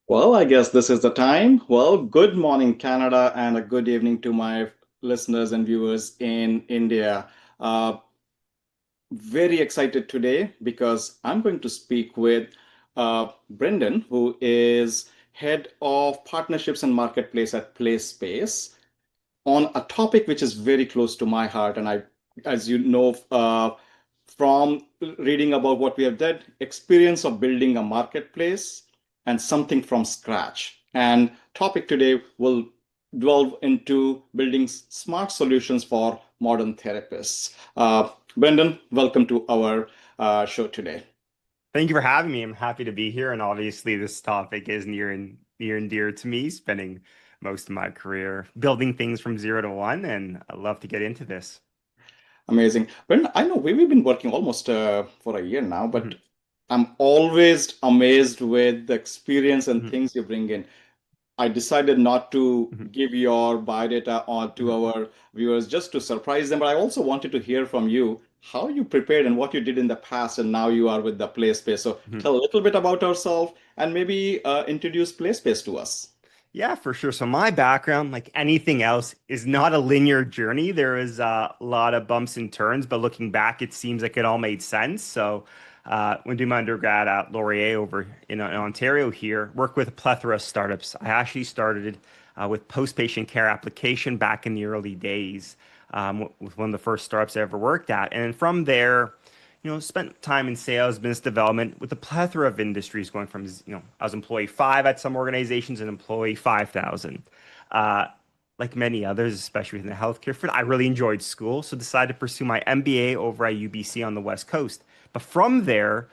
Well, I guess this is the time. Well, good morning, Canada, and a good evening to my listeners and viewers in India. Uh, Very excited today because I'm going to speak with Brendan, who is head of partnerships and marketplace at PlaySpace, on a topic which is very close to my heart. And as you know, from reading about what we have done, experience of building a marketplace and something from scratch. And topic today will delve into building smart solutions for modern therapists. Brendan, welcome to our show today. Thank you for having me. I'm happy to be here. And obviously, this topic is near and dear to me, spending most of my career building things from zero to one. And I love to get into this. Amazing. Brendan, I know we've been working almost for a year now, but Mhm, I'm always amazed with the experience and mhm, things you bring in. I decided not to mhm, give your biodata on to mhm, our viewers just to surprise them, but I also wanted to hear from you how you prepared and what you did in the past, and now you are with the PlaySpace. So mhm. tell a little bit about yourself and maybe introduce PlaySpace to us. Yeah, for sure. So my background, like anything else, is not a linear journey. There is a lot of bumps and turns, but looking back, it seems like it all made sense. So when doing my undergrad at Laurier over in Ontario here, worked with a plethora of startups. I actually started with post-patient care application back in the early days with one of the first startups I ever worked at. And then from there, spent time in sales, business development with a plethora of industries going from, I was employee five at some organizations and employee 5,000. Uh, like many others, especially within the healthcare field, I really enjoyed school, so decided to pursue my MBA over at UBC on the West Coast. But from there,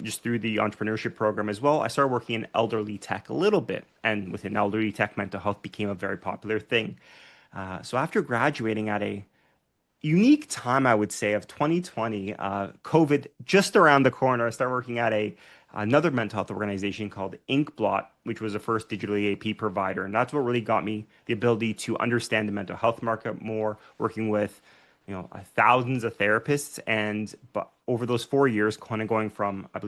just through the entrepreneurship program as well, I started working in elderly tech a little bit. And within elderly tech, mental health became a very popular thing. So after graduating at a unique time, I would say, of 2020, COVID just around the corner. I started working at another mental health organization called Inkblot, which was the first digital EAP provider, and that's what really got me the ability to understand the mental health market more, working with thousands of therapists, and but over those 4 years, kind of going from I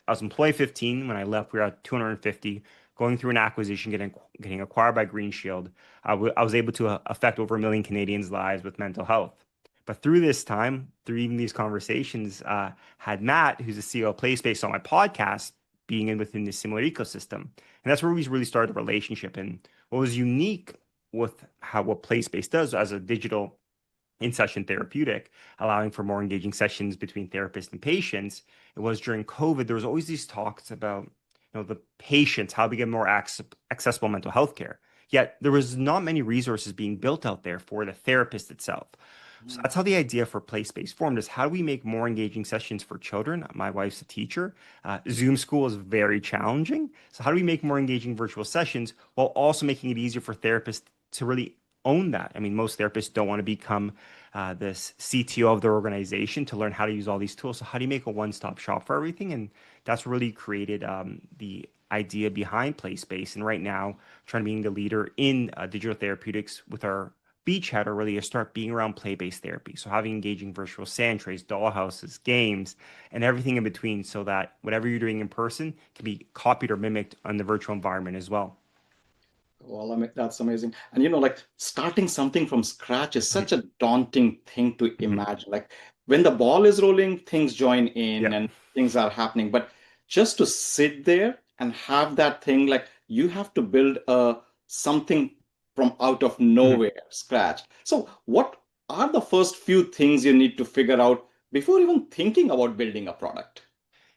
was employee 15 when I left, we were at 250. Going through an acquisition, getting acquired by Green Shield, I was able to affect over 1 million Canadians' lives with mental health. But through this time, through even these conversations, had Matt, who's the CEO of PlaySpace, on my podcast, being in within this similar ecosystem, and that's where we really started a relationship. And what was unique with how what PlaySpace does as a digital in-session therapeutic, allowing for more engaging sessions between therapists and patients, it was during COVID. There was always these talks about the patients, how we get more accessible mental health care. Yet there was not many resources being built out there for the therapist itself. So that's how the idea for PlaySpace formed is how do we make more engaging sessions for children? My wife's a teacher. Zoom school is very challenging. So how do we make more engaging virtual sessions while also making it easier for therapists to really own that? I mean, most therapists don't want to become this CTO of their organization to learn how to use all these tools. So how do you make a one-stop shop for everything? And that's really created the idea behind PlaySpace. And right now, trying to be the leader in digital therapeutics with our beachhead or really a start being around play-based therapy. So having engaging virtual sand trays, dollhouses, games, and everything in between so that whatever you're doing in person can be copied or mimicked on the virtual environment as well. Well, I mean, that's amazing. And like starting something from scratch is Mhm, such a daunting thing to mhm. imagine. Like when the ball is rolling, things join in Yeah. and things are happening. But just to sit there and have that thing, like you have to build something from out of Mhm. nowhere, scratch. So what are the first few things you need to figure out before even thinking about building a product?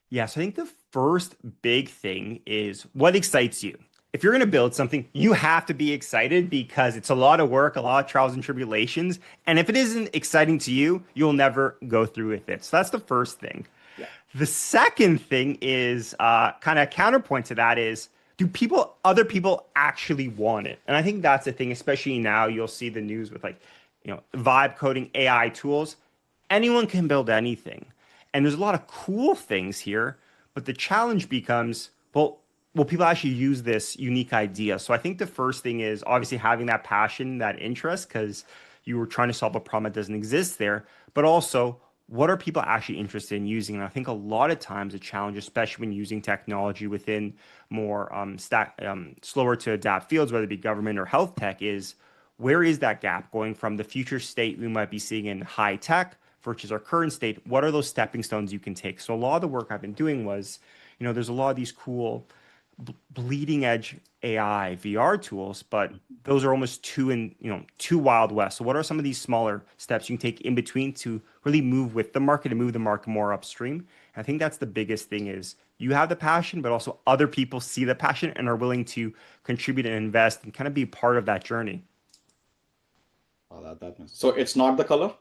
Yeah, so I think the first big thing is what excites you. If you're going to build something, you have to be excited because it's a lot of work, a lot of trials and tribulations. And if it isn't exciting to you, you'll never go through with it. So that's the first thing. Yeah. The second thing is kind of counterpoint to that is other people actually want it? And I think that's the thing, especially now you'll see the news with like, vibe coding AI tools. Anyone can build anything. And there's a lot of cool things here, but the challenge becomes, well, will people actually use this unique idea? So I think the first thing is obviously having that passion, that interest, because you were trying to solve a problem that doesn't exist there, but also what are people actually interested in using? And I think a lot of times a challenge, especially when using technology within more slower to adapt fields, whether it be government or health tech, is where is that gap going from the future state we might be seeing in high tech versus our current state? What are those stepping stones you can take? So a lot of the work I've been doing was, there's a lot of these cool bleeding edge AI VR tools, but those are almost too wild west. So what are some of these smaller steps you can take in between to really move with the market and move the market more upstream? And I think that's the biggest thing is you have the passion, but also other people see the passion and are willing to contribute and invest and kind of be part of that journey. Oh, so it's not the color.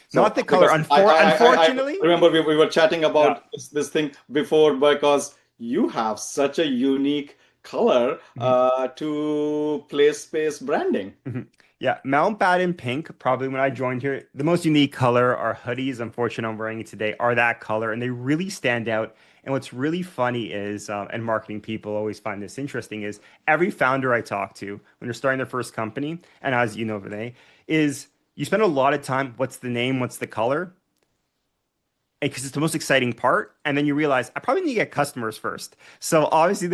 So Not the color, because I unfortunately. remember we were chatting Yeah. about this thing before because you have such a unique color to place space branding. Mhm. Yeah, Mountbatten pink, probably when I joined here, the most unique color, our hoodies, unfortunately, I'm wearing it today, are that color, and they really stand out. And what's really funny is, and marketing people always find this interesting, is every founder I talk to when they're starting their first company, and as you know, Vinay, is you spend a lot of time, what's the name, what's the color? Because it's the most exciting part, and then you realize I probably need to get customers first. So obviously,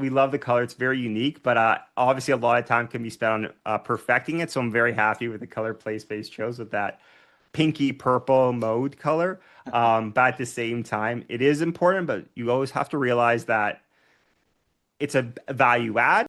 we love the color; it's very unique. But obviously, a lot of time can be spent on perfecting it. So I'm very happy with the color PlaySpace chose with that pinky purple mode color. But at the same time, it is important. But you always have to realize that it's a value add.